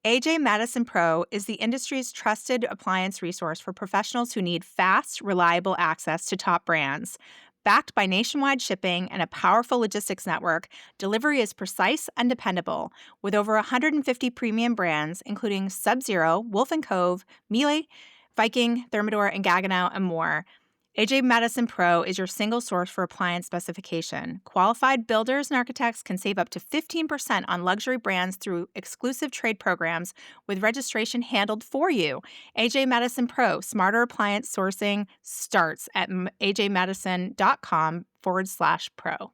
AJ Madison Pro is the industry's trusted appliance resource for professionals who need fast, reliable access to top brands. Backed by nationwide shipping and a powerful logistics network, delivery is precise and dependable, with over 150 premium brands, including Sub-Zero, Wolf & Cove, Miele, Viking, Thermador, and Gaggenau, and more. AJ Madison Pro is your single source for appliance specification. Qualified builders and architects can save up to 15% on luxury brands through exclusive trade programs with registration handled for you. AJ Madison Pro, smarter appliance sourcing starts at ajmadison.com/pro.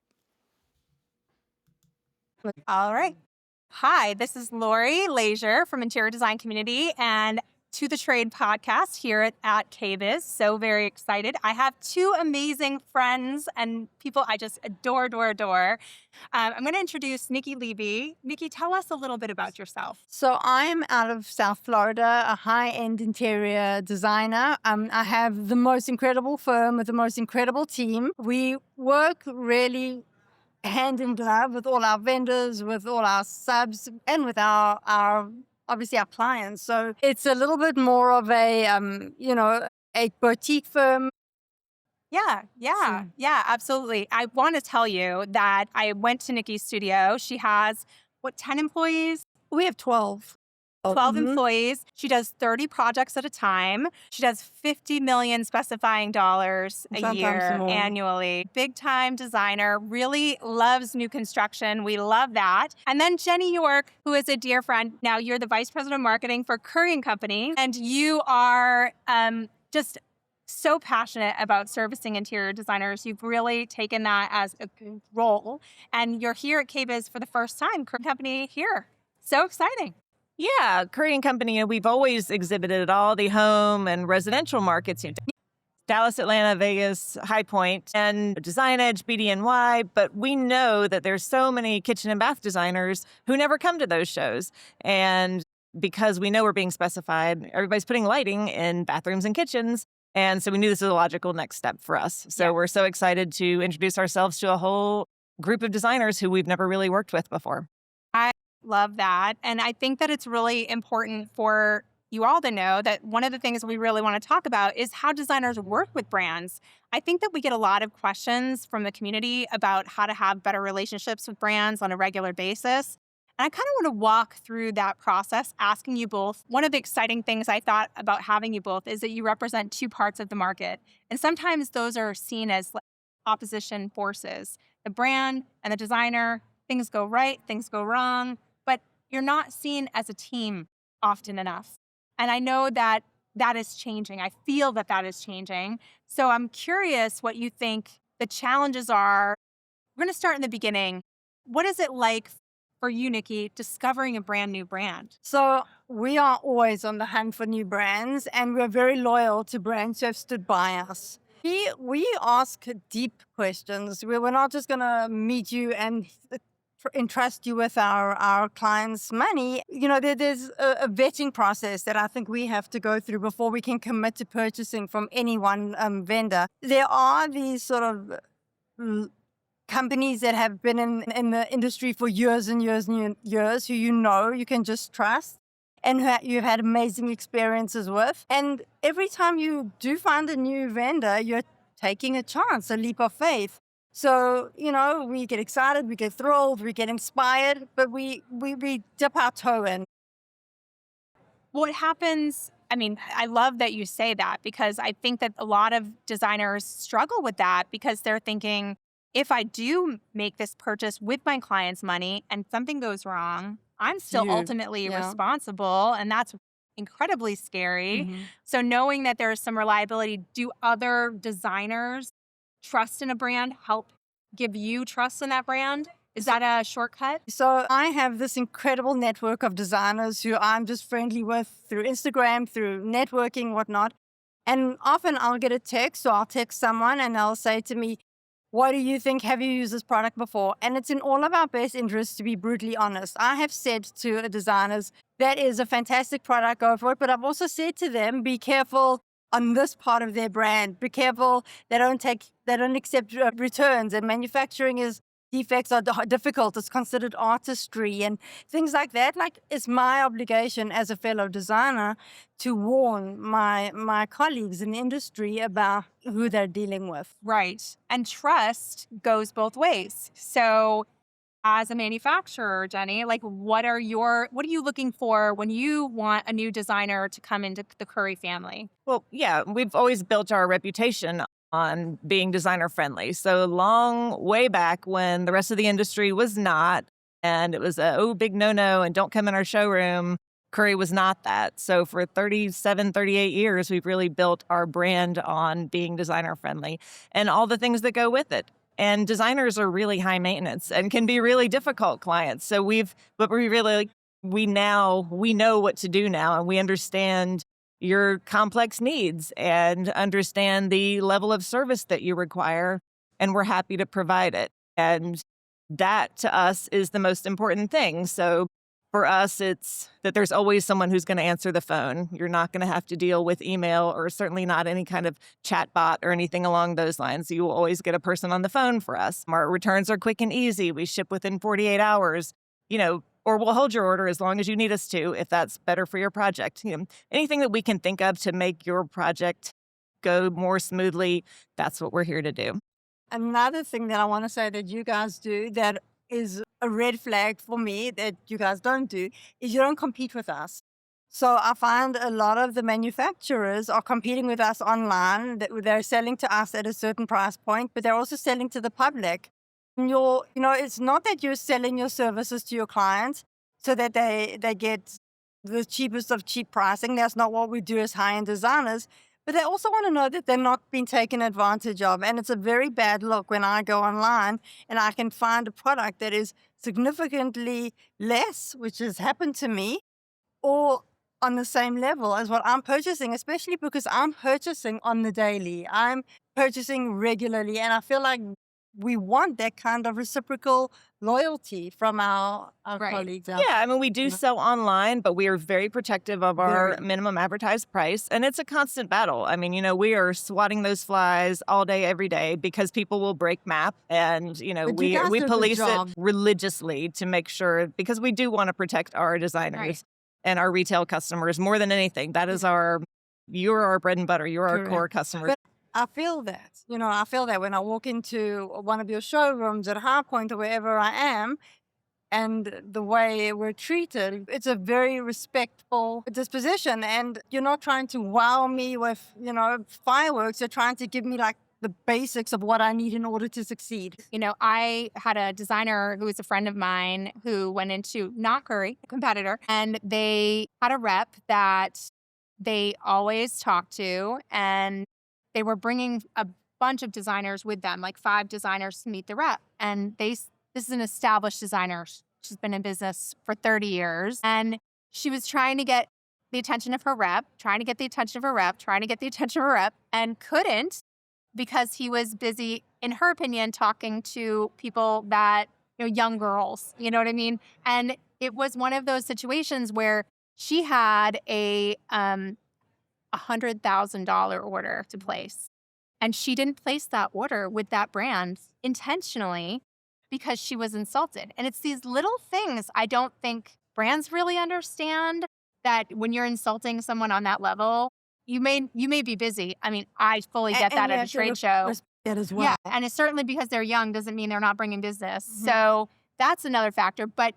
All right. Hi, this is Lori Leisure from Interior Design Community and To the Trade podcast here at KBIS. So very excited. I have two amazing friends and people I just adore. I'm going to introduce Nikki Levy. Nikki, tell us a little bit about yourself. So I'm out of South Florida, a high-end interior designer. I have the most incredible firm with the most incredible team. We work really hand in glove with all our vendors, with all our subs, and with our obviously our clients. So it's a little bit more of a boutique firm. Yeah, absolutely. I want to tell you that I went to Nikki's studio. She has, 10 employees? We have 12. 12 employees. She does 30 projects at a time. She does $50 million specifying dollars a year annually. Big time designer, really loves new construction. We love that. And then Jenny York, who is a dear friend. Now you're the vice president of marketing for Currey and Company. And you are just so passionate about servicing interior designers. You've really taken that as a role. And you're here at KBIS for the first time. Currey Company here. So exciting. Yeah, Currey and Company, we've always exhibited at all the home and residential markets, Dallas, Atlanta, Vegas, High Point, and Design Edge, BDNY. But we know that there's so many kitchen and bath designers who never come to those shows. And because we know we're being specified, everybody's putting lighting in bathrooms and kitchens. And so we knew this was a logical next step for us. So We're so excited to introduce ourselves to a whole group of designers who we've never really worked with before. Love that. And I think that it's really important for you all to know that one of the things we really want to talk about is how designers work with brands. I think that we get a lot of questions from the community about how to have better relationships with brands on a regular basis. And I kind of want to walk through that process, asking you both. One of the exciting things I thought about having you both is that you represent two parts of the market. And sometimes those are seen as opposition forces. The brand and the designer, things go right, things go wrong. You're not seen as a team often enough. And I know that is changing. I feel that is changing. So I'm curious what you think the challenges are. We're going to start in the beginning. What is it like for you, Nikki, discovering a brand new brand? So we are always on the hunt for new brands, and we're very loyal to brands who have stood by us. We ask deep questions. We're not just going to meet you and entrust you with our clients' money. There's a vetting process that I think we have to go through before we can commit to purchasing from any one vendor. There are these sort of companies that have been in the industry for years and years and years who you can just trust and who you've had amazing experiences with. And every time you do find a new vendor, you're taking a chance, a leap of faith. So, we get excited, we get thrilled, we get inspired, but we dip our toe in. What happens, I love that you say that because I think that a lot of designers struggle with that because they're thinking, if I do make this purchase with my client's money and something goes wrong, I'm still ultimately responsible. And that's incredibly scary. Mm-hmm. So knowing that there's some reliability, do other designers trust in a brand help give you trust in that brand? Is that a shortcut? So I have this incredible network of designers who I'm just friendly with through Instagram, through networking, whatnot. And often I'll get a text, or I'll text someone and they'll say to me, what do you think? Have you used this product before? And it's in all of our best interests to be brutally honest. I have said to the designers, that is a fantastic product, go for it. But I've also said to them, be careful on this part of their brand. Be careful, they don't accept returns, and manufacturing is defects are difficult. It's considered artistry and things like that. Like, it's my obligation as a fellow designer to warn my colleagues in the industry about who they're dealing with. Right. And trust goes both ways. So as a manufacturer, Jenny, like what are you looking for when you want a new designer to come into the Currey family? Well, yeah, we've always built our reputation on being designer friendly. So long way back when the rest of the industry was not, and it was big no-no and don't come in our showroom, Currey was not that. So for 37, 38 years, we've really built our brand on being designer friendly and all the things that go with it. And designers are really high maintenance and can be really difficult clients. So we know what to do now, and we understand your complex needs and understand the level of service that you require, and we're happy to provide it. And that to us is the most important thing. So for us, it's that there's always someone who's going to answer the phone. You're not going to have to deal with email or certainly not any kind of chat bot or anything along those lines. You will always get a person on the phone for us. Our returns are quick and easy. We ship within 48 hours, or we'll hold your order as long as you need us to, if that's better for your project. Anything that we can think of to make your project go more smoothly, that's what we're here to do. Another thing that I want to say that you guys do that is a red flag for me that you guys don't do is you don't compete with us. So I find a lot of the manufacturers are competing with us online. They're selling to us at a certain price point, but they're also selling to the public. And it's not that you're selling your services to your clients so that they get the cheapest of cheap pricing. That's not what we do as high-end designers. But they also want to know that they're not being taken advantage of. And it's a very bad look when I go online and I can find a product that is significantly less, which has happened to me, or on the same level as what I'm purchasing, especially because I'm purchasing on the daily. I'm purchasing regularly, and I feel like we want that kind of reciprocal loyalty from our Right. colleagues. Yeah, we do sell online, but we are very protective of our Very. minimum advertised price, and it's a constant battle. We are swatting those flies all day, every day, because people will break MAP, and But you we guys do a good police it job. religiously to make sure, because we do want to protect our designers Right. and our retail customers more than anything. That is you're our bread and butter. You're our Correct. core customer. But I feel that. I feel that when I walk into one of your showrooms at High Point or wherever I am, and the way we're treated, it's a very respectful disposition. And you're not trying to wow me with, fireworks. You're trying to give me like the basics of what I need in order to succeed. I had a designer who was a friend of mine who went into not Currey, a competitor, and they had a rep that they always talked to, and they were bringing a bunch of designers with them, like 5 designers to meet the rep. And this is an established designer. She's been in business for 30 years. And she was trying to get the attention of her rep, and couldn't because he was busy, in her opinion, talking to people that, young girls, you know what I mean? And it was one of those situations where she had a $100,000 order to place. And she didn't place that order with that brand intentionally because she was insulted. And it's these little things I don't think brands really understand, that when you're insulting someone on that level, you may be busy. I fully get that at a trade show. That as well. Yeah, and it's certainly because they're young doesn't mean they're not bringing business. So that's another factor. But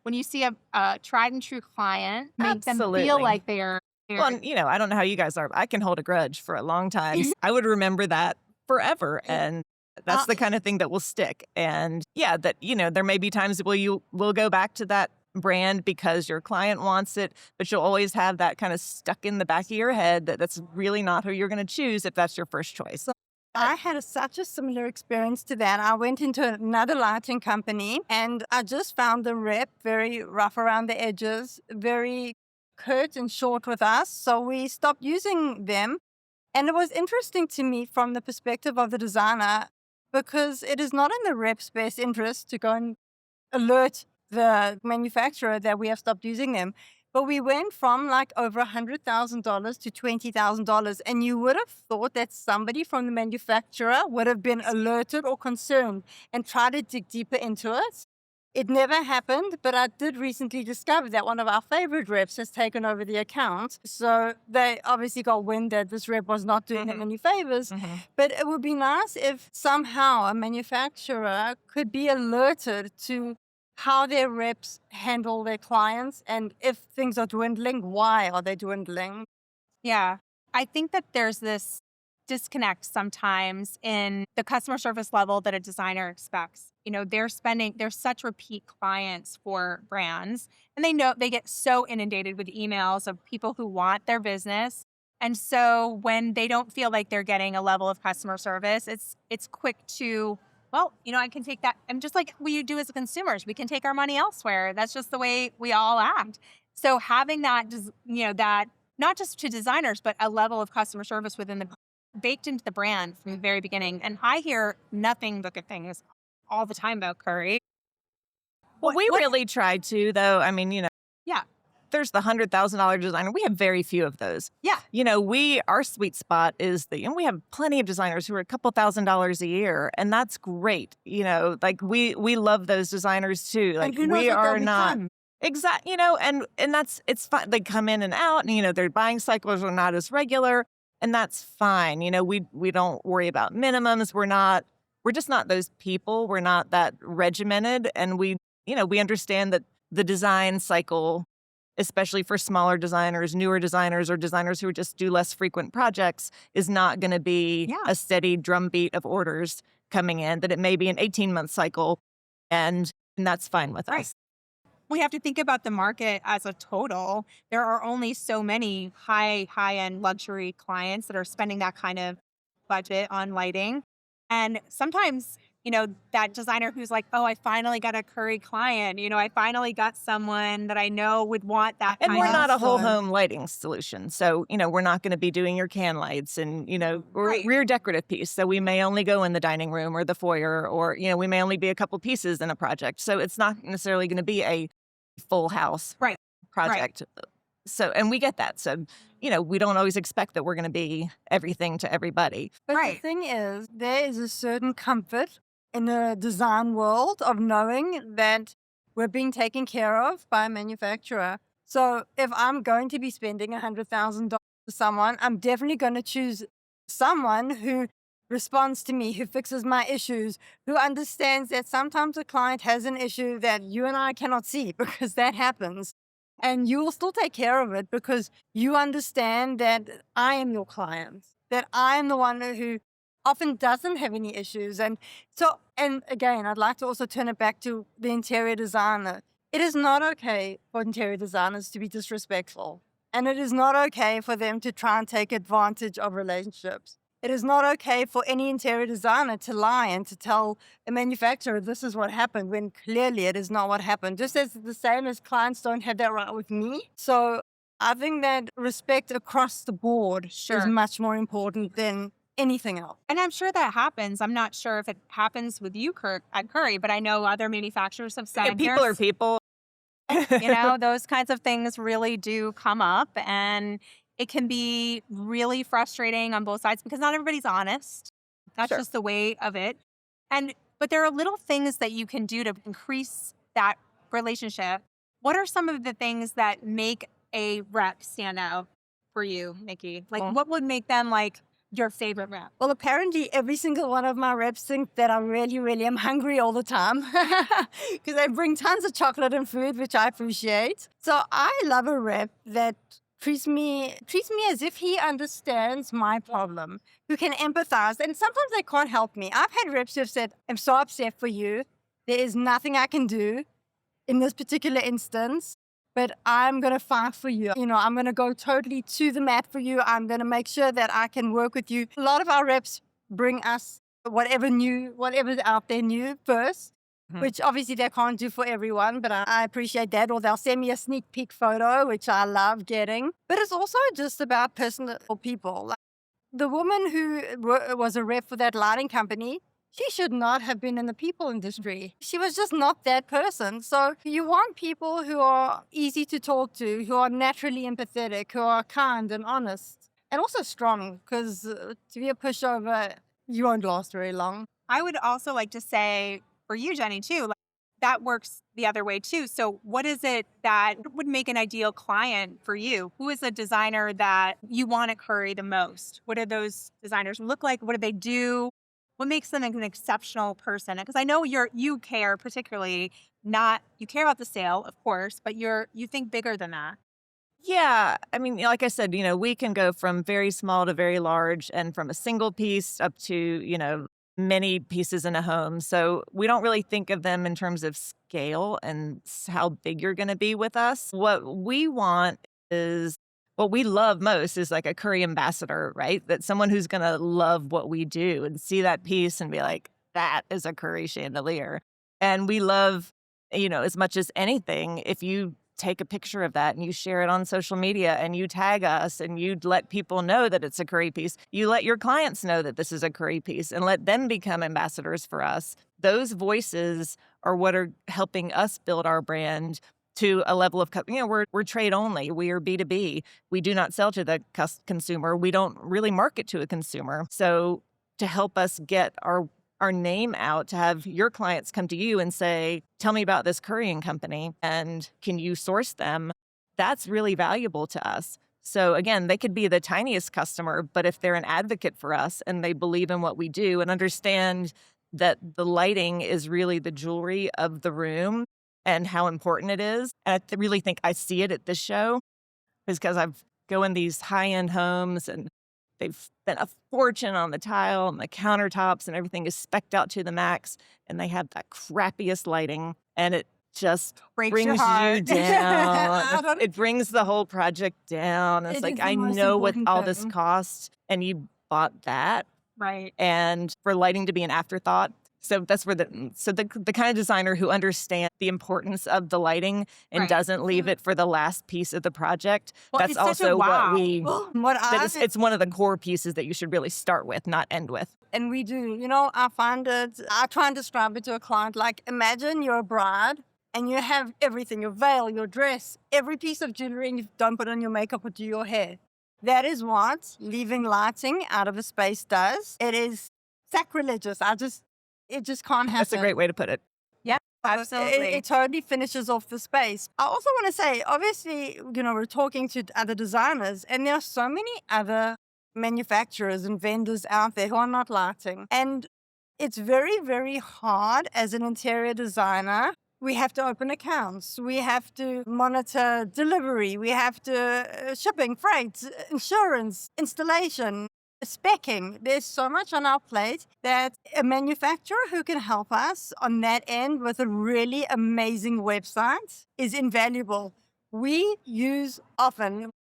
when you see a tried and true client, make them feel Absolutely. like they're Well, and, I don't know how you guys are. But I can hold a grudge for a long time. I would remember that forever. And that's the kind of thing that will stick. And yeah, that, there may be times where you will go back to that brand because your client wants it, but you'll always have that kind of stuck in the back of your head that that's really not who you're going to choose if that's your first choice. I had such a similar experience to that. I went into another lighting company and I just found the rep very rough around the edges, very curt and short with us. So we stopped using them. And it was interesting to me from the perspective of the designer, because it is not in the rep's best interest to go and alert the manufacturer that we have stopped using them. But we went from like over $100,000 to $20,000. And you would have thought that somebody from the manufacturer would have been alerted or concerned and tried to dig deeper into it. It never happened, but I did recently discover that one of our favorite reps has taken over the account. So they obviously got wind that this rep was not doing them any favors. But it would be nice if somehow a manufacturer could be alerted to how their reps handle their clients, and if things are dwindling, why are they dwindling? Yeah. I think that there's this disconnect sometimes in the customer service level that a designer expects. They're such repeat clients for brands, and they know they get so inundated with emails of people who want their business. And so when they don't feel like they're getting a level of customer service, it's quick to, well, I can take that. And just like we do as consumers, we can take our money elsewhere. That's just the way we all act. So having that, that not just to designers, but a level of customer service baked into the brand from the very beginning. And I hear nothing but good things all the time about Currey. Well, we really try to, though. I mean, Yeah. there's the $100,000 designer. We have very few of those. Yeah. Our sweet spot is we have plenty of designers who are a couple $1,000s a year, and that's great. Like we love those designers too. Like we are not. Exactly, and it's fine. They come in and out, and their buying cycles are not as regular, and that's fine. We don't worry about minimums. We're just not those people. We're not that regimented, and we understand that the design cycle, especially for smaller designers, newer designers, or designers who just do less frequent projects, is not going to be a steady drumbeat of orders coming in. That it may be an 18-month cycle, and that's fine with us. We have to think about the market as a total. There are only so many high-end luxury clients that are spending that kind of budget on lighting. And sometimes, that designer who's like, oh, I finally got a Currey client. I finally got someone that I know would want that And kind we're of not a whole home lighting solution. So, we're not going to be doing your can lights and, we're a rear decorative piece. So we may only go in the dining room or the foyer, or, we may only be a couple pieces in a project. So it's not necessarily going to be a full house project. Right. So, and we get that. So, we don't always expect that we're going to be everything to everybody. But the thing is, there is a certain comfort in the design world of knowing that we're being taken care of by a manufacturer. So if I'm going to be spending $100,000 for someone, I'm definitely going to choose someone who responds to me, who fixes my issues, who understands that sometimes a client has an issue that you and I cannot see, because that happens. And you will still take care of it because you understand that I am your client, that I am the one who often doesn't have any issues. And again, I'd like to also turn it back to the interior designer. It is not okay for interior designers to be disrespectful. And it is not okay for them to try and take advantage of relationships. It is not okay for any interior designer to lie and to tell a manufacturer this is what happened when clearly it is not what happened. Just as the same as clients don't have that right with me. So I think that respect across the board is much more important than anything else. And I'm sure that happens. I'm not sure if it happens with you, at Currey, but I know other manufacturers have said people are people. Those kinds of things really do come up, and it can be really frustrating on both sides because not everybody's honest. That's just the way of it. But there are little things that you can do to increase that relationship. What are some of the things that make a rep stand out for you, Nikki? What would make them your favorite rep? Well, apparently every single one of my reps think that I really, really am hungry all the time because they bring tons of chocolate and food, which I appreciate. So I love a rep that treats me as if he understands my problem, who can empathize. And sometimes they can't help me. I've had reps who have said, I'm so upset for you. There is nothing I can do in this particular instance, but I'm going to fight for you. I'm going to go totally to the mat for you. I'm going to make sure that I can work with you. A lot of our reps bring us whatever's out there new first. Which obviously they can't do for everyone, but I appreciate that. Or they'll send me a sneak peek photo, which I love getting. But it's also just about personal people. The woman who was a rep for that lighting company, she should not have been in the people industry. She was just not that person. So you want people who are easy to talk to, who are naturally empathetic, who are kind and honest, and also strong, because to be a pushover, you won't last very long. I would also like to say for you, Jenny, too, like, that works the other way too. So what is it that would make an ideal client for you? Who is a designer that you want to Curry the most? What do those designers look like? What do they do? What makes them an exceptional person? Because I know you care particularly not, you care about the sale, of course, but you think bigger than that. Yeah. I mean, like I said, we can go from very small to very large and from a single piece up to, many pieces in a home. So we don't really think of them in terms of scale and how big you're going to be with us. What we want is what we love most is like a Currey ambassador, right? That someone who's going to love what we do and see that piece and be like, that is a Currey chandelier. And we love, as much as anything, if you take a picture of that and you share it on social media and you tag us and you let people know that it's a Currey piece. You let your clients know that this is a Currey piece and let them become ambassadors for us. Those voices are what are helping us build our brand to a level of, we're trade only. We are B2B. We do not sell to the consumer. We don't really market to a consumer. So to help us get our name out, to have your clients come to you and say, tell me about this Currey and Company and can you source them? That's really valuable to us. So again, they could be the tiniest customer, but if they're an advocate for us and they believe in what we do and understand that the lighting is really the jewelry of the room and how important it is. And I really think I see it at this show because I've go in these high-end homes and they've spent a fortune on the tile and the countertops and everything is specced out to the max. And they have that crappiest lighting and it just brings you down. It brings the whole project down. It's like, I know what all this costs and you bought that. Right. And for lighting to be an afterthought. So that's where the kind of designer who understands the importance of the lighting and doesn't leave it for the last piece of the project. Well, that's also wow. It's one of the core pieces that you should really start with, not end with. And we do, I find it, I try and describe it to a client like, imagine you're a bride and you have everything, your veil, your dress, every piece of jewelry, and you don't put on your makeup or do your hair. That is what leaving lighting out of a space does. It is sacrilegious. It just can't happen. That's a great way to put it. Yeah, absolutely. It totally finishes off the space. I also want to say, obviously, we're talking to other designers, and there are so many other manufacturers and vendors out there who are not lighting. And it's very, very hard as an interior designer. We have to open accounts. We have to monitor delivery. We have to shipping, freight, insurance, installation, speccing. There's so much on our plate that a manufacturer who can help us on that end with a really amazing website is invaluable. We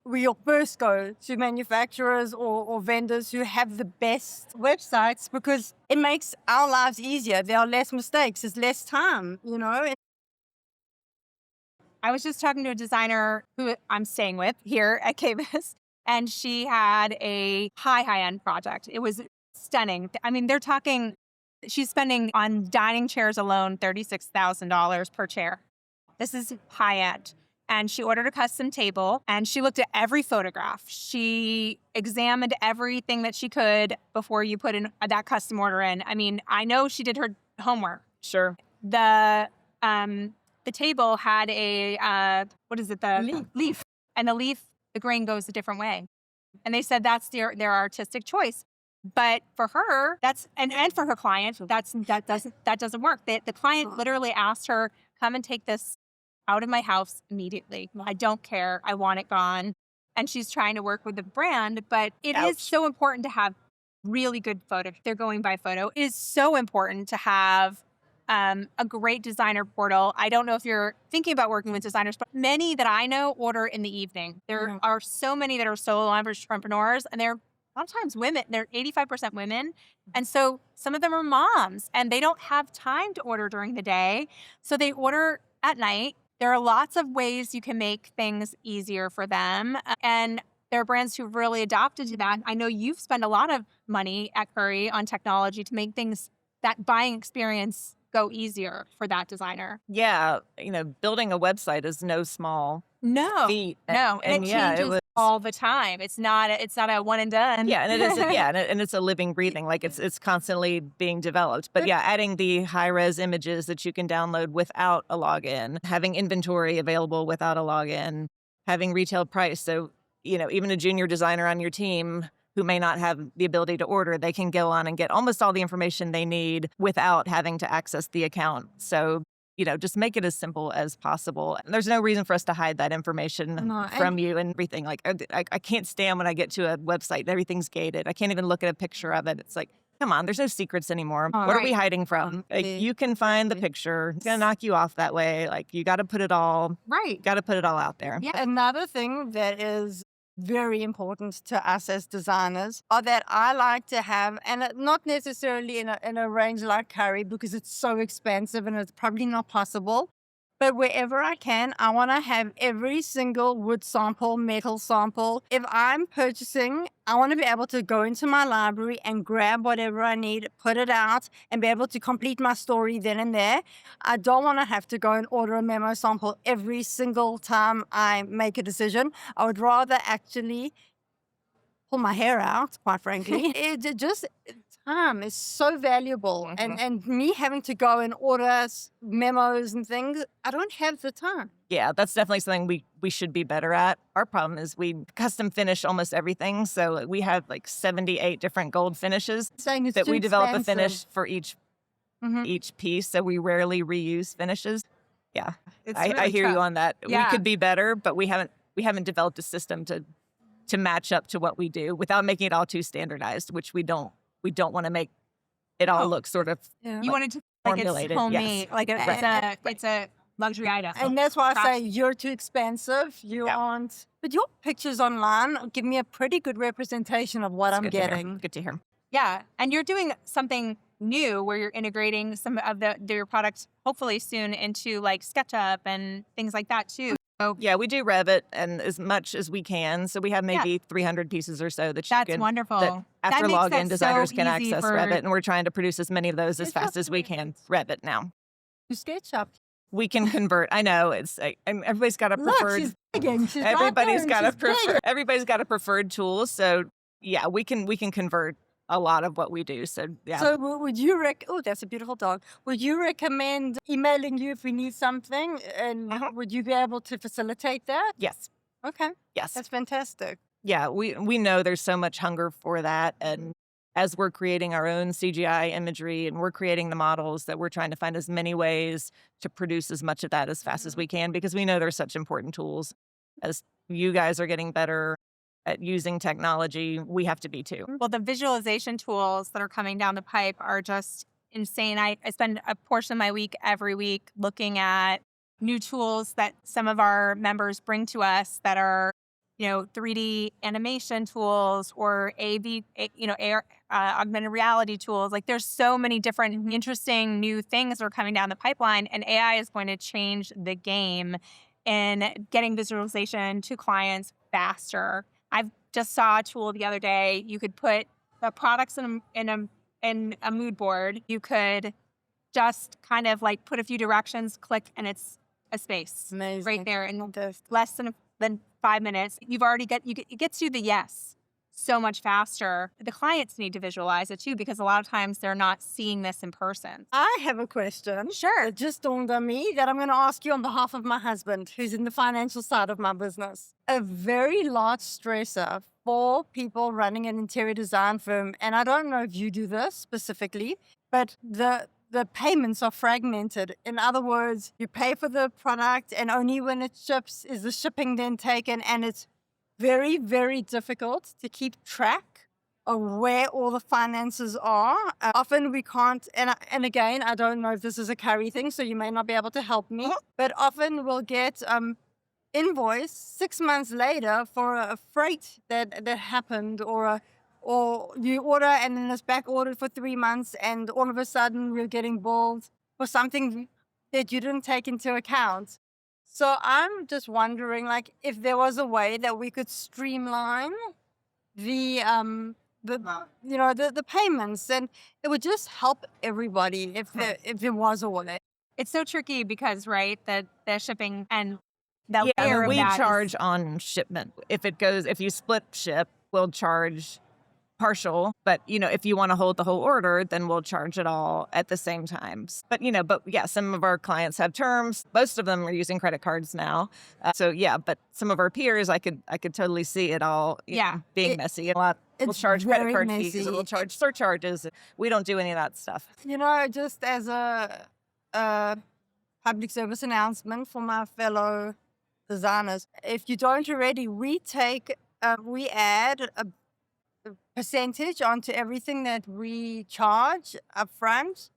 will first go to manufacturers or vendors who have the best websites because it makes our lives easier. There are less mistakes. There's less time, I was just talking to a designer who I'm staying with here at KBIS, and she had a high-end project. It was stunning. I mean, they're talking, she's spending on dining chairs alone $36,000 per chair. This is high-end. And she ordered a custom table, and she looked at every photograph. She examined everything that she could before you put in that custom order in. I mean, I know she did her homework. Sure. The table had a, leaf. And the leaf, the grain goes a different way. And they said that's their artistic choice. But for her, and for her client, that doesn't work. The client literally asked her, come and take this out of my house immediately. I don't care. I want it gone. And she's trying to work with the brand, but it is so important to have really good photos. They're going by photo. It is so important to have a great designer portal. I don't know if you're thinking about working with designers, but many that I know order in the evening. There are so many that are solo entrepreneurs, and they're a lot of times women. They're 85% women. And so some of them are moms, and they don't have time to order during the day. So they order at night. There are lots of ways you can make things easier for them. And there are brands who've really adopted to that. I know you've spent a lot of money at Currey on technology to make things that buying experience go easier for that designer. Yeah, building a website is no small No, feat. no, and it Yeah, it changes was. all the time. It's not a one and done. Yeah, and it is. Yeah, and it's a living, breathing. Like it's constantly being developed. But yeah, adding the high res images that you can download without a login, having inventory available without a login, having retail price. So even a junior designer on your team who may not have the ability to order, they can go on and get almost all the information they need without having to access the account. So just make it as simple as possible. And there's no reason for us to hide that information from you and everything. Like, I can't stand when I get to a website and everything's gated. I can't even look at a picture of it. It's like, come on, there's no secrets anymore. What are we hiding from? Like, you can find the picture. It's going to knock you off that way. Like, you got to put it all out there. Yeah. Another thing that is very important to us as designers are that I like to have, and not necessarily in a range like Currey because it's so expensive and it's probably not possible, but wherever I can, I want to have every single wood sample, metal sample. If I'm purchasing, I want to be able to go into my library and grab whatever I need, put it out, and be able to complete my story then and there. I don't want to have to go and order a memo sample every single time I make a decision. I would rather actually pull my hair out, quite frankly. Time is so valuable. And me having to go and order memos and things, I don't have the time. Yeah, that's definitely something we should be better at. Our problem is we custom finish almost everything. So we have like 78 different gold finishes that we develop a finish for each piece. So we rarely reuse finishes. Yeah, I hear you on that. Yeah. We could be better, but we haven't developed a system to match up to what we do without making it all too standardized, which we don't want to make it all look sort of You want it to like it's homemade, like it's a luxury item. And that's why I say you're too expensive. You aren't. But your pictures online give me a pretty good representation of what I'm getting. Good to hear. Yeah, and you're doing something new where you're integrating some of your products hopefully soon into like SketchUp and things like that too. So, yeah, we do Revit and as much as we can. So we have maybe 300 pieces or so that that's wonderful. That after login, designers can access for Revit, and we're trying to produce as many of those as fast as we can. Revit now. SketchUp. We can convert. I know it's everybody's got a preferred. Look, she's begging. She's everybody's right got there, a preferred. Everybody's got a preferred tool. So yeah, we can convert a lot of what we do. So yeah. So would you oh, that's a beautiful dog. Would you recommend emailing you if we need something? And would you be able to facilitate that? Yes. Okay. Yes. That's fantastic. Yeah, we know there's so much hunger for that. And as we're creating our own CGI imagery and we're creating the models, that we're trying to find as many ways to produce as much of that as fast as we can, because we know they're such important tools. As you guys are getting better at using technology, we have to be too. Well, the visualization tools that are coming down the pipe are just insane. I spend a portion of my week every week looking at new tools that some of our members bring to us that are, 3D animation tools or AR, augmented reality tools. Like there's so many different interesting new things that are coming down the pipeline, and AI is going to change the game in getting visualization to clients faster. I just saw a tool the other day. You could put the products in a mood board. You could just kind of like put a few directions, click, and it's a space. Amazing. Right there in less than 5 minutes. It gets you the yes so much faster. The clients need to visualize it too, because a lot of times they're not seeing this in person. I have a question. Sure. It just dawned on me that I'm going to ask you on behalf of my husband, who's in the financial side of my business. A very large stressor for people running an interior design firm, and I don't know if you do this specifically, but the payments are fragmented. In other words, you pay for the product and only when it ships is the shipping then taken, and it's very, very difficult to keep track of where all the finances are. Often we can't, and again, I don't know if this is a Currey thing, so you may not be able to help me, but often we'll get invoice 6 months later for a freight that happened, or you order and then it's back ordered for 3 months, and all of a sudden we're getting billed for something that you didn't take into account. So I'm just wondering, like, if there was a way that we could streamline the the payments, and it would just help everybody if there was a way. It's so tricky because, right, the shipping and the Yeah, I layer mean, of we that charge on shipment. If you split ship, we'll charge partial. But, if you want to hold the whole order, then we'll charge it all at the same time. But yeah, some of our clients have terms. Most of them are using credit cards now. So yeah, but some of our peers, I could totally see it all being messy. A lot will It's charge credit very card messy. fees. We'll charge surcharges. We don't do any of that stuff. Just as a public service announcement for my fellow designers, if you don't already, we add a percentage onto everything that we charge upfront,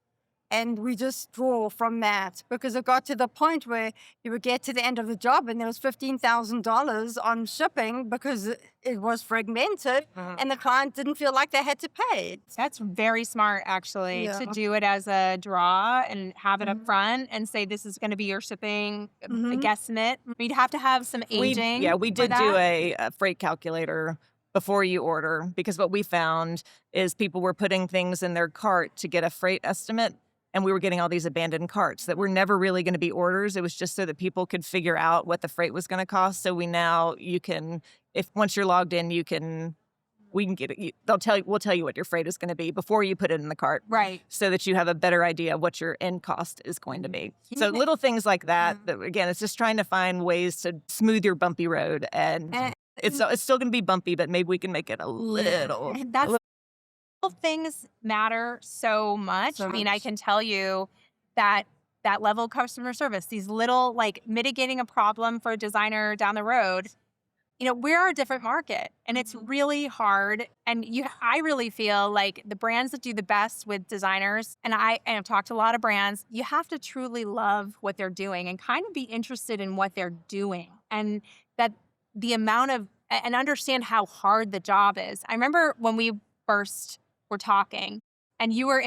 and we just draw from that, because it got to the point where you would get to the end of the job and there was $15,000 on shipping because it was fragmented and the client didn't feel like they had to pay. That's very smart, actually, Yeah. to do it as a draw and have it up front and say this is going to be your shipping a guesstimate. We'd have to have some aging. We for did do that. a freight calculator before you order, because what we found is people were putting things in their cart to get a freight estimate, and we were getting all these abandoned carts that were never really going to be orders. It was just so that people could figure out what the freight was going to cost. So once you're logged in, we can get it. We'll tell you what your freight is going to be before you put it in the cart. Right. So that you have a better idea of what your end cost is going to be. So little things like that, again, it's just trying to find ways to smooth your bumpy road. And it's still going to be bumpy, but maybe we can make it a little. That's little things matter so much. I mean, I can tell you that level of customer service, these little, like, mitigating a problem for a designer down the road, we're a different market, and it's really hard. And I really feel like the brands that do the best with designers, and I've talked to a lot of brands, you have to truly love what they're doing and kind of be interested in what they're doing, and that the amount of, and understand how hard the job is. I remember when we first were talking, and you were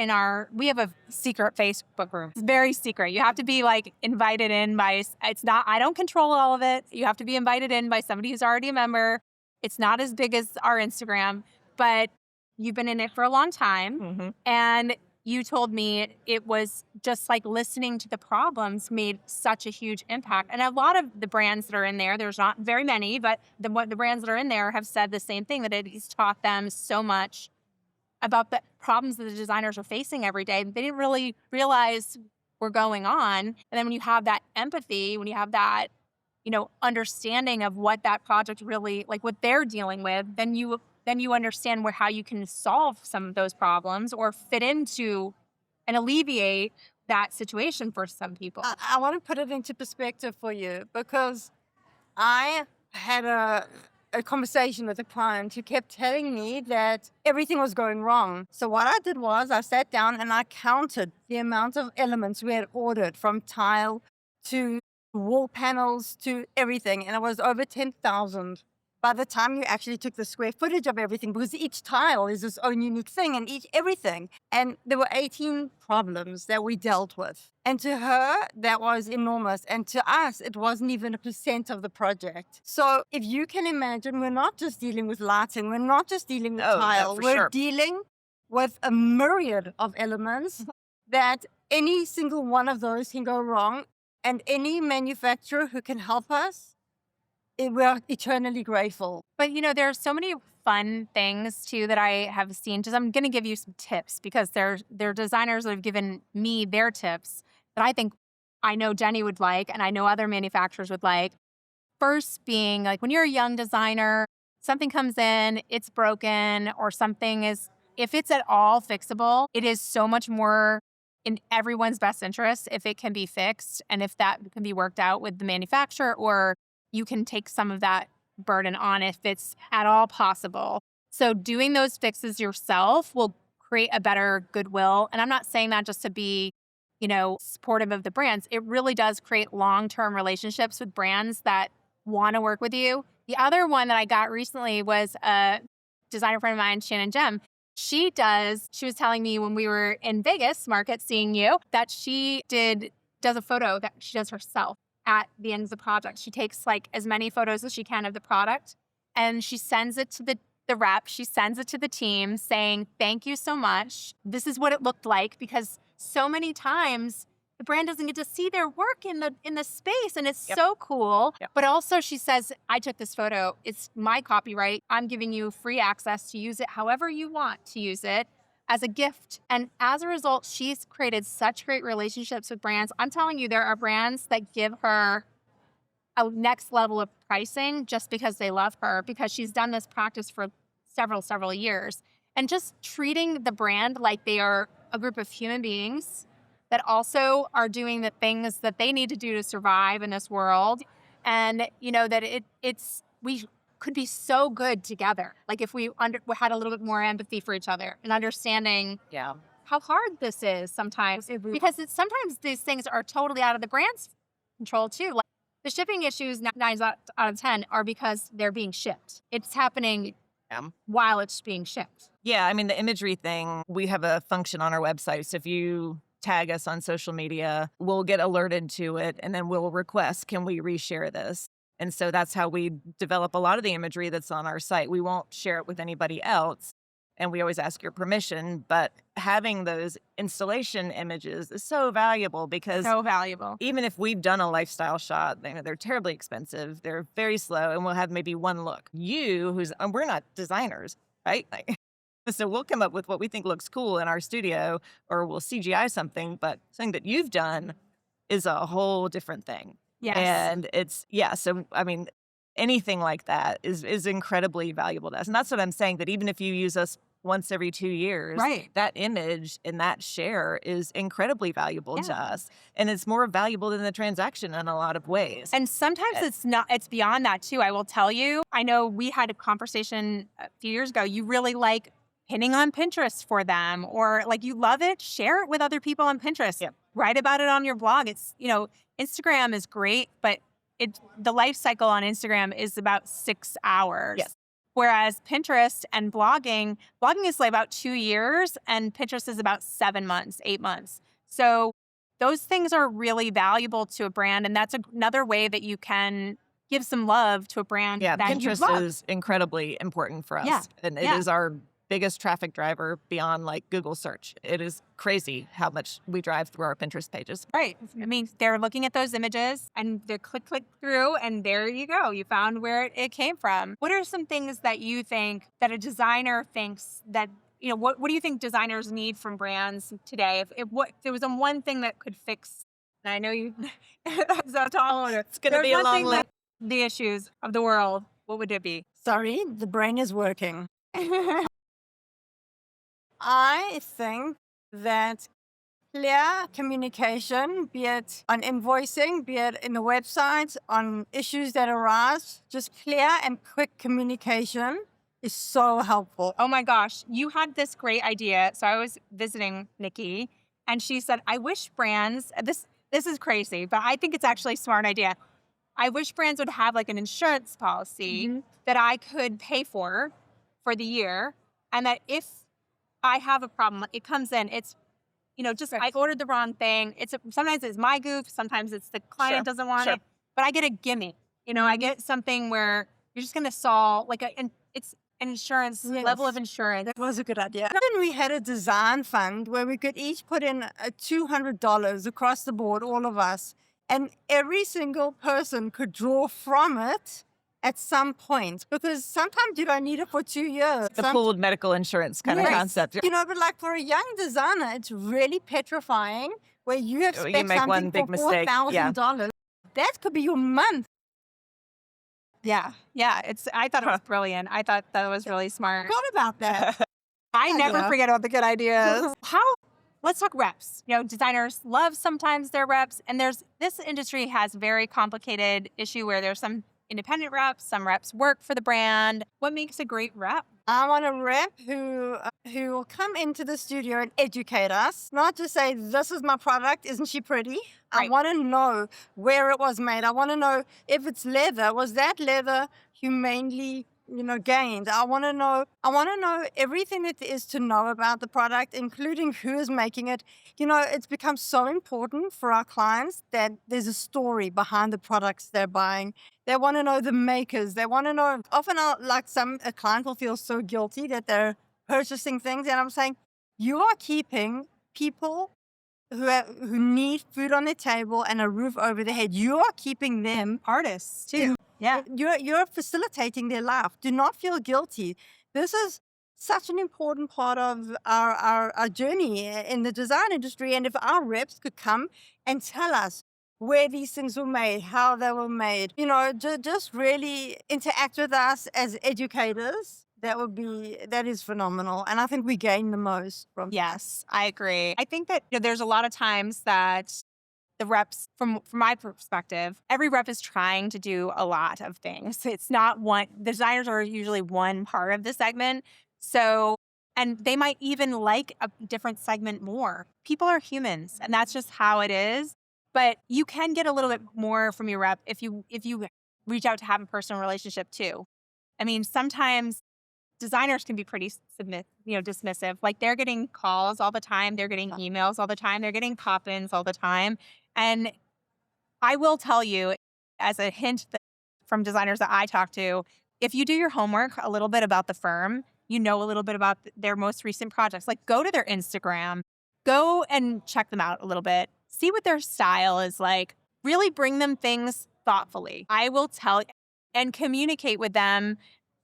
we have a secret Facebook room. It's very secret. You have to be invited in by, I don't control all of it. You have to be invited in by somebody who's already a member. It's not as big as our Instagram, but you've been in it for a long time. And you told me it was just listening to the problems made such a huge impact. And a lot of the brands that are in there's not very many, but the brands that are in there have said the same thing, that it has taught them so much about the problems that the designers are facing every day. They didn't really realize were going on. And then when you have that empathy, when you have that, understanding of what that project really, what they're dealing with, then you understand how you can solve some of those problems or fit into and alleviate that situation for some people. I want to put it into perspective for you, because I had a conversation with a client who kept telling me that everything was going wrong. So what I did was I sat down and I counted the amount of elements we had ordered, from tile to wall panels to everything, and it was over 10,000. By the time you actually took the square footage of everything, because each tile is its own unique thing, and everything. And there were 18 problems that we dealt with. And to her, that was enormous. And to us, it wasn't even 1% of the project. So if you can imagine, we're not just dealing with lighting, we're not just dealing with tile, we're dealing with a myriad of elements that any single one of those can go wrong. And any manufacturer who can help us, we're eternally grateful. But there are so many fun things too that I have seen. Just, I'm going to give you some tips, because there are designers that have given me their tips that I think I know Jenny would like, and I know other manufacturers would like. First being, when you're a young designer, something comes in, it's broken, or something is, if it's at all fixable, it is so much more in everyone's best interest if it can be fixed, and if that can be worked out with the manufacturer, or you can take some of that burden on if it's at all possible. So doing those fixes yourself will create a better goodwill. And I'm not saying that just to be, supportive of the brands. It really does create long-term relationships with brands that want to work with you. The other one that I got recently was a designer friend of mine, Shannon Gem. She was telling me when we were in Vegas market seeing you, that she does a photo that she does herself at the end of the project. She takes as many photos as she can of the product, and she sends it to the the rep, she sends it to the team saying, thank you so much. This is what it looked like, because so many times the brand doesn't get to see their work in the space, and it's so cool. But also she says, I took this photo. It's my copyright. I'm giving you free access to use it however you want to use it as a gift. And as a result, she's created such great relationships with brands. I'm telling you, there are brands that give her a next level of pricing just because they love her, because she's done this practice for several years. And just treating the brand like they are a group of human beings that also are doing the things that they need to do to survive in this world. And, that we could be so good together. Like if we had a little bit more empathy for each other and understanding how hard this is sometimes. Because sometimes these things are totally out of the brand's control too. Like the shipping issues 9 out of 10 are because they're being shipped. It's happening while it's being shipped. Yeah, I mean, the imagery thing, we have a function on our website. So if you tag us on social media, we'll get alerted to it, and then we'll request, can we reshare this? And so that's how we develop a lot of the imagery that's on our site. We won't share it with anybody else, and we always ask your permission. But having those installation images is so valuable, because even if we've done a lifestyle shot, they're terribly expensive, they're very slow, and we'll have maybe one look. We're not designers, right? So we'll come up with what we think looks cool in our studio, or we'll CGI something, but something that you've done is a whole different thing. Yes. And so, I mean, anything like that is incredibly valuable to us. And that's what I'm saying, that even if you use us once every 2 years, that image and that share is incredibly valuable to us. And it's more valuable than the transaction in a lot of ways. And sometimes it's beyond that too. I will tell you, I know we had a conversation a few years ago. You really like pinning on Pinterest for them, or like you love it, share it with other people on Pinterest. Write about it on your blog. It's, Instagram is great, but the life cycle on Instagram is about 6 hours. Yes. Whereas Pinterest and blogging is like about 2 years, and Pinterest is about 7 months, 8 months. So those things are really valuable to a brand, and that's another way that you can give some love to a brand that you love. Pinterest is incredibly important for us, and it is our biggest traffic driver beyond like Google search. It is crazy how much we drive through our Pinterest pages. Right. I mean, they're looking at those images and they click through, and there you go. You found where it came from. What are some things that you think that a designer thinks that, what do you think designers need from brands today? If there was one thing that could fix, and I know you, it's going to be a long list. The issues of the world, what would it be? Sorry, the brain is working. I think that clear communication, be it on invoicing, be it in the website, on issues that arise, just clear and quick communication is so helpful. Oh my gosh, you had this great idea. So I was visiting Nikki, and she said, I wish brands, this is crazy, but I think it's actually a smart idea. I wish brands would have like an insurance policy that I could pay for the year, and that if I have a problem, it comes in, it's, I ordered the wrong thing. Sometimes it's my goof, sometimes it's the client doesn't want it, but I get a gimme. I get something where you're just going to solve, it's an insurance, level of insurance. That was a good idea. Then we had a design fund where we could each put in $200 across the board, all of us, and every single person could draw from it at some point, because sometimes you don't need it for 2 years. The pooled medical insurance kind of concept. But like for a young designer, it's really petrifying where you have spent one big for $4,000. That could be your month. Yeah. I thought it was brilliant. I thought that was really smart. Forgot about that. I never forget about the good ideas. Let's talk reps. Designers love sometimes their reps, and this industry has a very complicated issue where there's some independent reps, some reps work for the brand. What makes a great rep? I want a rep who will come into the studio and educate us, not just say, this is my product, isn't she pretty? Right. I want to know where it was made. I want to know if it's leather, was that leather humanely gained. I want to know everything that there is to know about the product, including who is making it. It's become so important for our clients that there's a story behind the products they're buying. They want to know the makers. They want to know, often a client will feel so guilty that they're purchasing things. And I'm saying, you are keeping people who need food on their table and a roof over their head. You are keeping them Artists too. Yeah. You're facilitating their life. Do not feel guilty. This is such an important part of our journey in the design industry. And if our reps could come and tell us where these things were made, how they were made, just really interact with us as educators, that is phenomenal. And I think we gain the most from Yes, I agree. I think that there's a lot of times that the reps, from my perspective, every rep is trying to do a lot of things. It's not one, the designers are usually one part of the segment. So, and they might even like a different segment more. People are humans, and that's just how it is. But you can get a little bit more from your rep if you reach out to have a personal relationship too. I mean, sometimes designers can be pretty dismissive. Like, they're getting calls all the time. They're getting emails all the time. They're getting pop-ins all the time. And I will tell you, as a hint from designers that I talk to, if you do your homework a little bit about the firm, you know a little bit about their most recent projects. Like, go to their Instagram, go and check them out a little bit, see what their style is like, really bring them things thoughtfully. I will tell and communicate with them,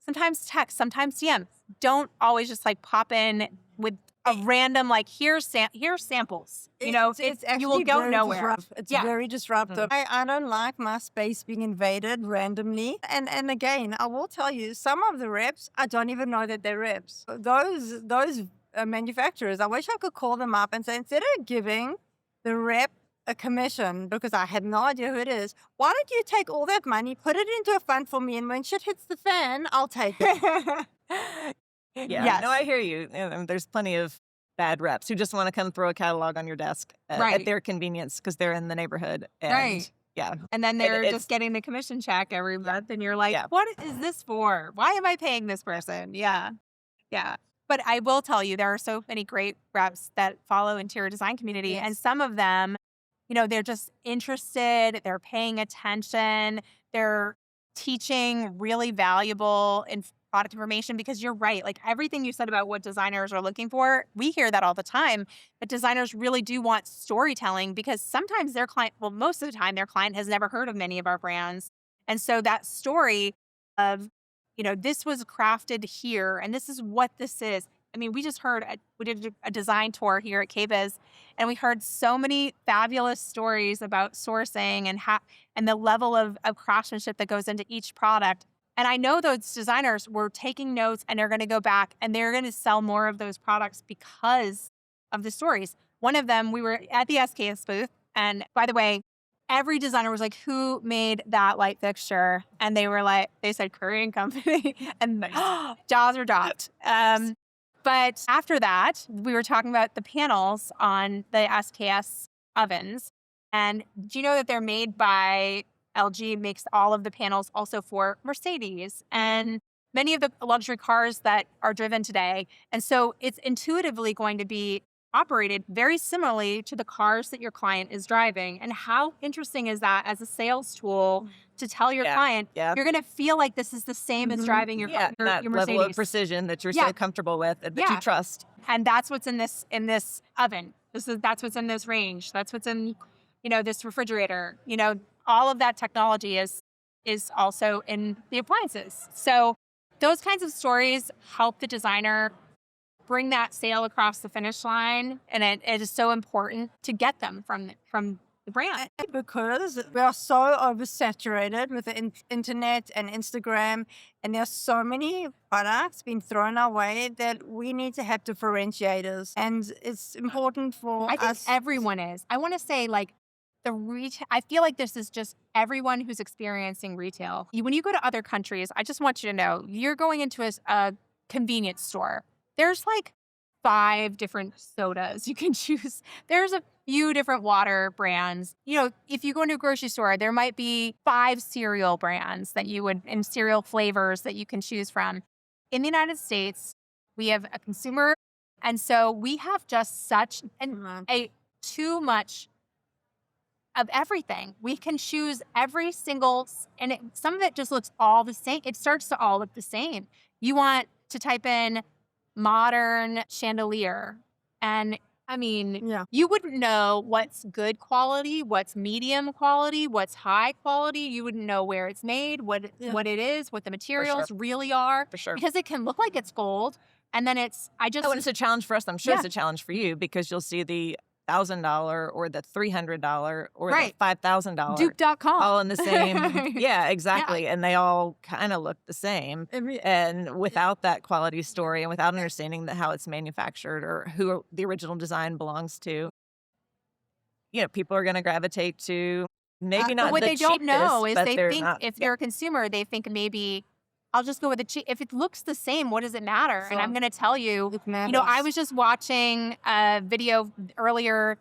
sometimes text, sometimes DM. Don't always just pop in with a random here's samples. It's actually you will go very nowhere. disruptive. It's very disruptive. I don't like my space being invaded randomly. And again, I will tell you, some of the reps, I don't even know that they're reps. Those manufacturers, I wish I could call them up and say, instead of giving the rep a commission, because I have no idea who it is, why don't you take all that money, put it into a fund for me, and when shit hits the fan, I'll take it. Yeah, Yes. no, I hear you. There's plenty of bad reps who just want to come throw a catalog on your desk Right. at their convenience because they're in the neighborhood. And, Right. Yeah. And then they're it's- just getting the commission check every month, and you're like, Yeah. what is this for? Why am I paying this person? Yeah. Yeah. But I will tell you, there are so many great reps that follow interior design community. Yes. And some of them, they're just interested, they're paying attention, they're teaching really valuable product information, because you're right. Everything you said about what designers are looking for, we hear that all the time. But designers really do want storytelling, because sometimes their client, well, most of the time, their client has never heard of many of our brands. And so that story of, this was crafted here and this is what this is. I mean, we did a design tour here at KBIS, and we heard so many fabulous stories about sourcing and the level of craftsmanship that goes into each product. And I know those designers were taking notes, and they're going to go back and they're going to sell more of those products because of the stories. One of them, we were at the SKS booth, and by the way, every designer was like, who made that light fixture? And they said Currey and Company, and jaws are dropped. But after that, we were talking about the panels on the SKS ovens. And do you know that they're made by LG, makes all of the panels also for Mercedes and many of the luxury cars that are driven today. And so it's intuitively going to be operated very similarly to the cars that your client is driving. And how interesting is that as a sales tool to tell your client, you're going to feel like this is the same as driving your that Mercedes. level of precision that you're so comfortable with and that you trust. And that's what's in this oven. That's what's in this range. That's what's in, this refrigerator. All of that technology is also in the appliances. So those kinds of stories help the designer bring that sale across the finish line, and it is so important to get them from the brand. Because we are so oversaturated with the internet and Instagram, and there's so many products being thrown our way that we need to have differentiators. And it's important for I think us. everyone is. I want to say the retail. I feel like this is just everyone who's experiencing retail. When you go to other countries, I just want you to know, you're going into a convenience store. There's 5 different sodas you can choose. There's a few different water brands. If you go into a grocery store, there might be 5 cereal brands and cereal flavors that you can choose from. In the United States, we have a consumer, and so we have just such too much of everything. We can choose every single, and some of it just looks all the same. It starts to all look the same. You want to type in modern chandelier, and you wouldn't know what's good quality, what's medium quality, what's high quality. You wouldn't know where it's made, what it is, what the materials really are. For sure. Because it can look like it's gold, and then it's a challenge for us. I'm sure it's a challenge for you because you'll see the $1,000 or the $300 or the $5,000 Duke.com all in the same. Yeah, exactly. And they all kind of look the same. And without that quality story and without understanding how it's manufactured or who the original design belongs to, people are going to gravitate to maybe not but what the they don't know is but they they're think not, if they're a consumer, they think maybe I'll just go with the cheap. If it looks the same, what does it matter? And I'm going to tell you, I was just watching a video earlier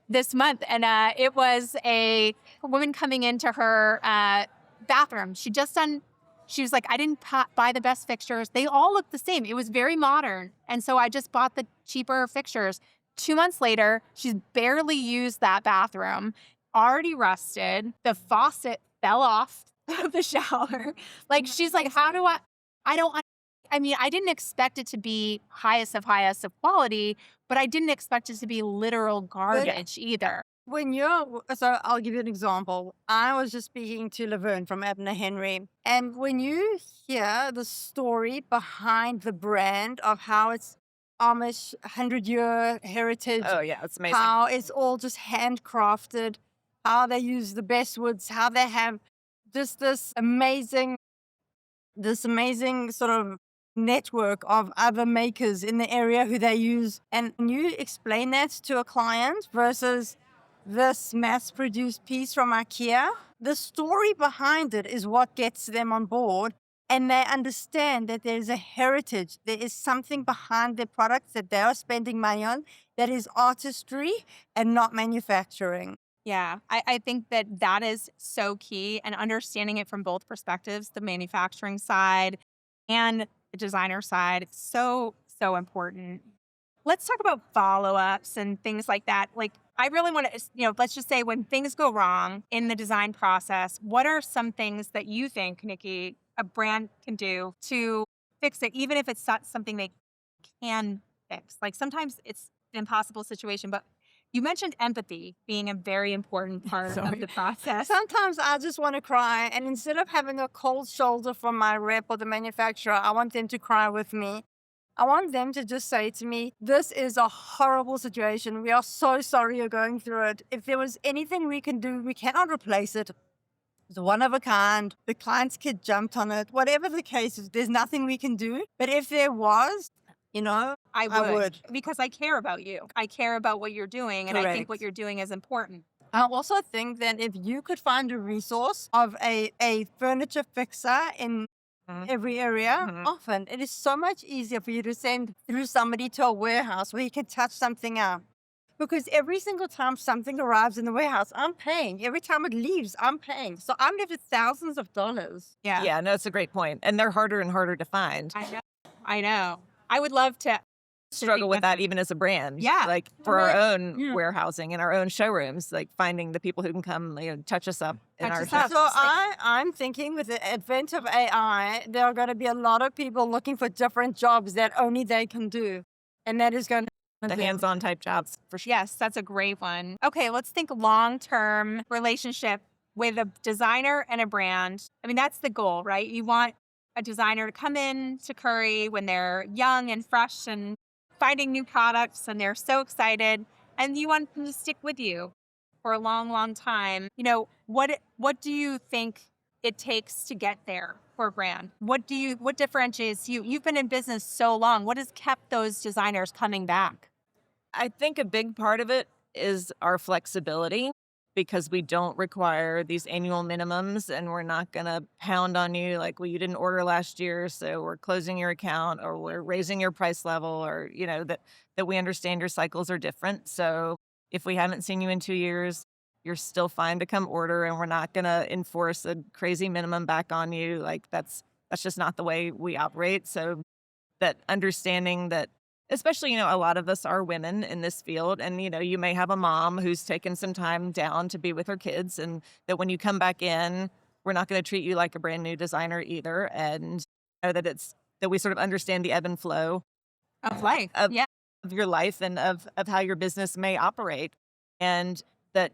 this month, and it was a woman coming into her bathroom. She was like, I didn't buy the best fixtures. They all look the same. It was very modern. And so I just bought the cheaper fixtures. 2 months later, she's barely used that bathroom, already rusted. The faucet fell off of the shower. Like, she's like, how do I didn't expect it to be highest of quality, but I didn't expect it to be literal garbage either. So I'll give you an example. I was just speaking to Laverne from Abner Henry, and when you hear the story behind the brand of how it's Amish 100-year heritage, oh yeah, it's amazing. How it's all just handcrafted, how they use the best woods, how they have just this amazing sort of network of other makers in the area who they use. And when you explain that to a client versus this mass-produced piece from IKEA, the story behind it is what gets them on board. And they understand that there's a heritage. There is something behind the products that they are spending money on that is artistry and not manufacturing. Yeah, I think that is so key, and understanding it from both perspectives, the manufacturing side and the designer side, it's so, so important. Let's talk about follow-ups and things like that. Like, I really want to, let's just say when things go wrong in the design process, what are some things that you think, Nikki, a brand can do to fix it, even if it's not something they can fix? Like, sometimes it's an impossible situation, but you mentioned empathy being a very important part of the process. Sometimes I just want to cry, and instead of having a cold shoulder from my rep or the manufacturer, I want them to cry with me. I want them to just say to me, this is a horrible situation. We are so sorry you're going through it. If there was anything we can do, we cannot replace it. It's one of a kind. The client's kid jumped on it. Whatever the case is, there's nothing we can do. But if there was, I would. Because I care about you. I care about what you're doing, and I think what you're doing is important. I also think that if you could find a resource of a furniture fixer in every area, often it is so much easier for you to send through somebody to a warehouse where you can touch something out. Because every single time something arrives in the warehouse, I'm paying. Every time it leaves, I'm paying. So I'm left with thousands of dollars. Yeah. Yeah, no, it's a great point. And they're harder and harder to find. I know. I would love to struggle with that even as a brand. Yeah. Like for our own warehousing and our own showrooms, like finding the people who can come, touch us up in our shop. So I'm thinking with the advent of AI, there are going to be a lot of people looking for different jobs that only they can do. And that is going to the hands-on type jobs, for sure. Yes, that's a great one. Okay, let's think long-term relationship with a designer and a brand. I mean, that's the goal, right? You want a designer to come in to Currey when they're young and fresh and finding new products and they're so excited, and you want them to stick with you for a long, long time. What do you think it takes to get there for a brand? What differentiates you? You've been in business so long. What has kept those designers coming back? I think a big part of it is our flexibility. because we don't require these annual minimums, and we're not going to pound on you like, well, you didn't order last year, so we're closing your account or we're raising your price level, or, that we understand your cycles are different. So if we haven't seen you in 2 years, you're still fine to come order, and we're not going to enforce a crazy minimum back on you. Like that's just not the way we operate. So that understanding that, especially, a lot of us are women in this field, and, you may have a mom who's taken some time down to be with her kids, and that when you come back in, we're not going to treat you like a brand new designer either. And that we sort of understand the ebb and flow Of life. of, Yeah. of your life and of how your business may operate. And that,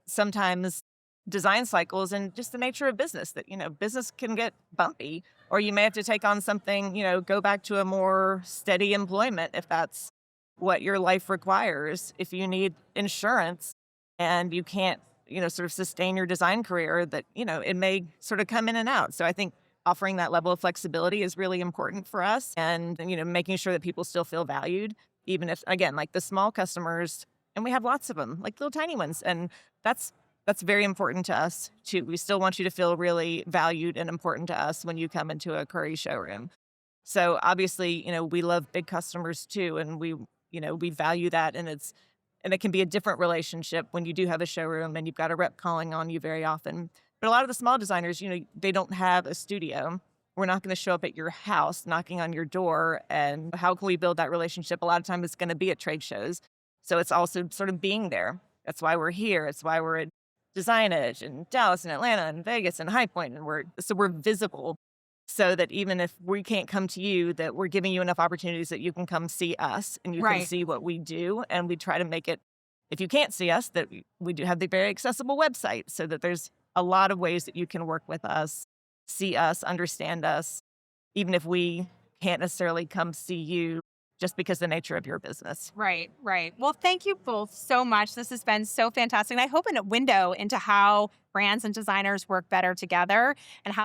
sometimes design cycles and just the nature of business, that, business can get bumpy, or you may have to take on something, go back to a more steady employment if that's what your life requires. If you need insurance and you can't, sort of sustain your design career, that, it may sort of come in and out. So I think offering that level of flexibility is really important for us, and, making sure that people still feel valued, even if, again, like the small customers, and we have lots of them, like little tiny ones. And that's very important to us too. We still want you to feel really valued and important to us when you come into a Currey showroom. So obviously, we love big customers too, and we value that, and it can be a different relationship when you do have a showroom and you've got a rep calling on you very often. But a lot of the small designers, they don't have a studio. We're not going to show up at your house knocking on your door. And how can we build that relationship? A lot of times it's going to be at trade shows. So it's also sort of being there. That's why we're here. It's why we're at Design Edge and Dallas and Atlanta and Vegas and High Point, and we're visible, so that even if we can't come to you, that we're giving you enough opportunities that you can come see us and you can Right. see what we do. And we try to make it, if you can't see us, that we do have the very accessible website, so that there's a lot of ways that you can work with us, see us, understand us, even if we can't necessarily come see you, just because of the nature of your business. Right, right. Well, thank you both so much. This has been so fantastic. And I hope a window into how brands and designers work better together, and how